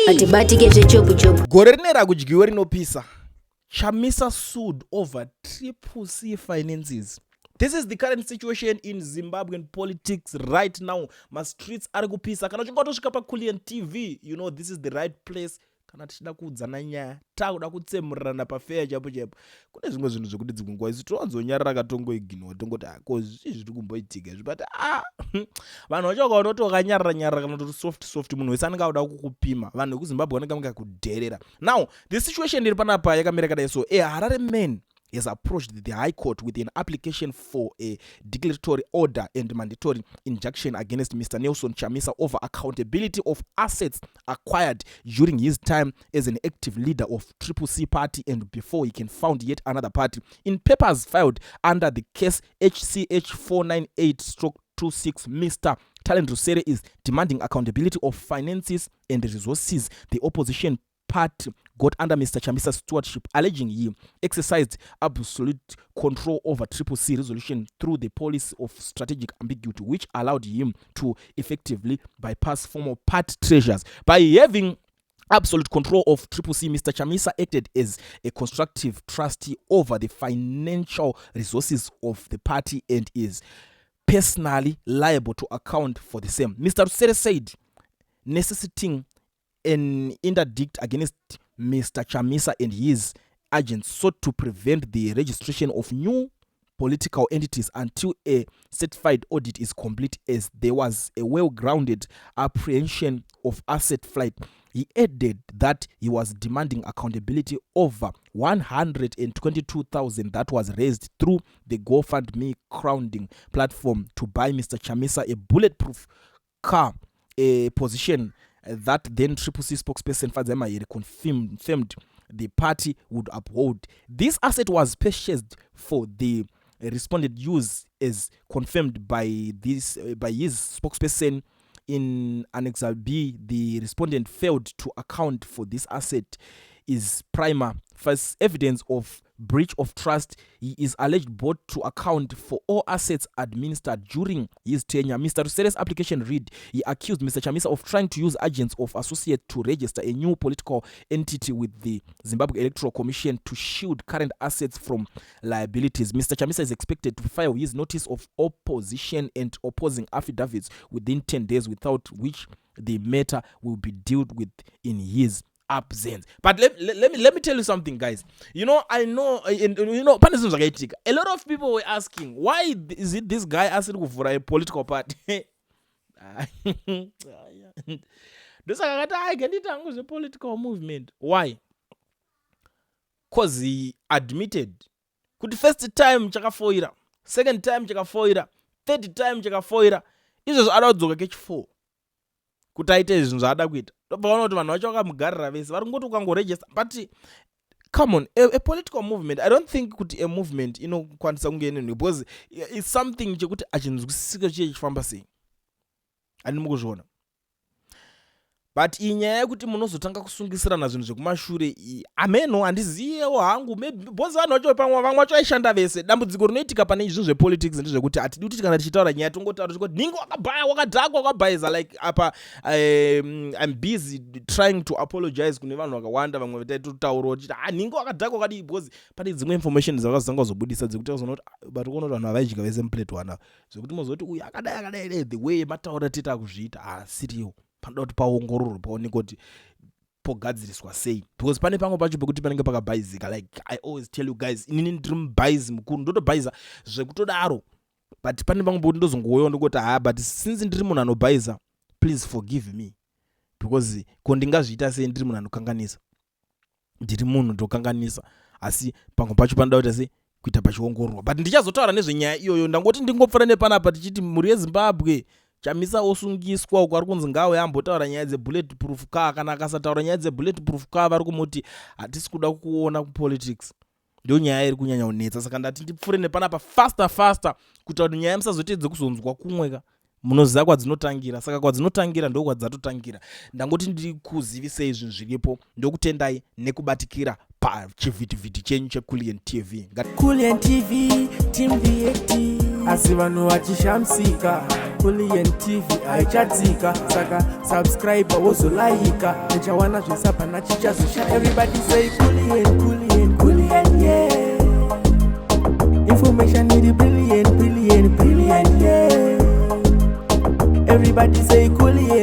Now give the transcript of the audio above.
atibatike zvechopu-chopu. Gore rinera kudyiwa rinopisa. Chamisa sued over CCC finances. This is the current situation in Zimbabwean politics right now. My streets are kupisa. Kana uchingatosvika paCoolian TV, you know this is the right place. Kana tichida kuudzana nyaya takuda kutsemurana pafeya chapo chapo. Kune zvimwe zvinhu zvekuti dzimwe nguva isi towanzonyarara katongoignore tongoti ko zvii zviri kumboitika izvi but vanhu vacho vakaonotoka nyarara kana kuti soft munhu wese anenge auda kukupima. Vanhu vekuzimbabwe vanenge vakakudherera. Now the situation iri panapa yakamira kadai so a Harare man has approached the High Court with an application for a declaratory order and mandatory injunction against Mr. Nelson Chamisa over accountability of assets acquired during his time as an active leader of CCC party and before he can found yet another party. In papers filed under the case HCH 498/26, Mr. Talent Rusere is demanding accountability of finances and resources the opposition party got under Mr. Chamisa's stewardship, alleging he exercised absolute control over CCC resolution through the policy of strategic ambiguity, which allowed him to effectively bypass former party treasures. By having absolute control of CCC, Mr. Chamisa acted as a constructive trustee over the financial resources of the party and is personally liable to account for the same. Mr. Rusere said, necessitating an interdict against Mr. Chamisa and his agents sought to prevent the registration of new political entities until a certified audit is complete, as there was a well-grounded apprehension of asset flight. He added that he was demanding accountability over 122,000 that was raised through the GoFundMe crowdfunding platform to buy Mr. Chamisa a bulletproof car, a position that then CCC spokesperson Fadzema confirmed the party would uphold. This asset was purchased for the responded use as confirmed by his spokesperson in Annex B. The respondent failed to account for this asset is prima facie evidence of breach of trust. He is alleged both to account for all assets administered during his tenure. Mr. Rusere's application read, he accused Mr. Chamisa of trying to use agents of associate to register a new political entity with the Zimbabwe Electoral Commission to shield current assets from liabilities. Mr. Chamisa is expected to file his notice of opposition and opposing affidavits within 10 days, without which the matter will be dealt with in his absence. But let me tell you something, guys. You know, I know, a lot of people were asking, why is it this guy asking for a political party? This I can it a political movement. Why? Because he admitted. Could the first time chakafoira, second time chakafoira, third time chakafoira, this was allowed to get 4. Kutaite izvinhu zvaada kuita topaona kuti vanhu vacho vakamugarira vese vari kungoti ukangoregister but come on, a political movement, I don't think kuti a movement inokwanisa kunge inenhu because it's something chekuti achinzwisisika chiye chifamba sei handini mukuzviona. But inyaya yekuti munozotanga kusungisirana zvinhu zvekumashure ameno handiziyewo hangu bhozi vanhu vacho pamwe vamwe vacho aishanda vese. Dambudziko rinoitika pane izvi zvepolitics ndezvekuti hatidi kuti kana tichitaura nyaya tongotaura kuti ningi wakabhaya wakadhakwa wakabhayiza like apa I'm busy trying to apologize kune vanhu vakawanda vamwe vataitotaurawo tichiti ningi wakadhakwa wakadii bhozi pane dzimwe information dzakazotanga kuzobudisa dzekuti vazoona kuti vari kuona kuti vanhu avaidya vese muplate wana zvekuti mozoti uyu akadai the way mataura tita kuzviita siriyo panoda kuti paongororwe paonekwa kuti pogadziriswa sei, because pane pamwe pacho pekuti panenge pakabhayizika. Like I always tell you guys, inini ndiri mubhayizi mukuru ndotobhayiza zvekutodaro, but pane pamwe pekuti ndozongowewo ndokoti but since ndiri munhu anobhayiza please forgive me, because ko ndingazviita sei ndiri munhu anokanganisa, ndiri munhu ndokanganisa, asi pamwe pacho panoda kuti sei kuita pachiongororwa. But ndichazotaura nezvenyaya iyoyo, ndangoti ndingopfura nepanapa tichiti mhuri yeZimbabwe Chamisa osungiswa uko ari kunzi ngawe ambotaura nyaya dzebulletproof car, kana akasataura nyaya dzebulletproof car vari kumuti hatisi kuda kuona kupolitics. Ndio nyaya iri kunyanya kunetsa, saka ndati ndipfure nepanapa faster kuti kuti nyaya musazotedze kuzonzwa kumweka munoziva kwadzinotangira, saka kwadzinotangira ndiko kwadzatotangira. Ndangoti ndikuzivisei zvinhu zviripo, ndokutendai nekubatikira pachivhitivhiti chenyu cheCoolian TV. Coolian TV, Team VAT. asi vanhu vachishamisika. Kulien TV haichatsika, saka subscribe wozolaika, nechawana zvisapana chichazosha. Everybody say Kulien, Kulien, Kulien, yeah. Information need brilliant, brilliant, brilliant, yeah. Everybody say Kulien.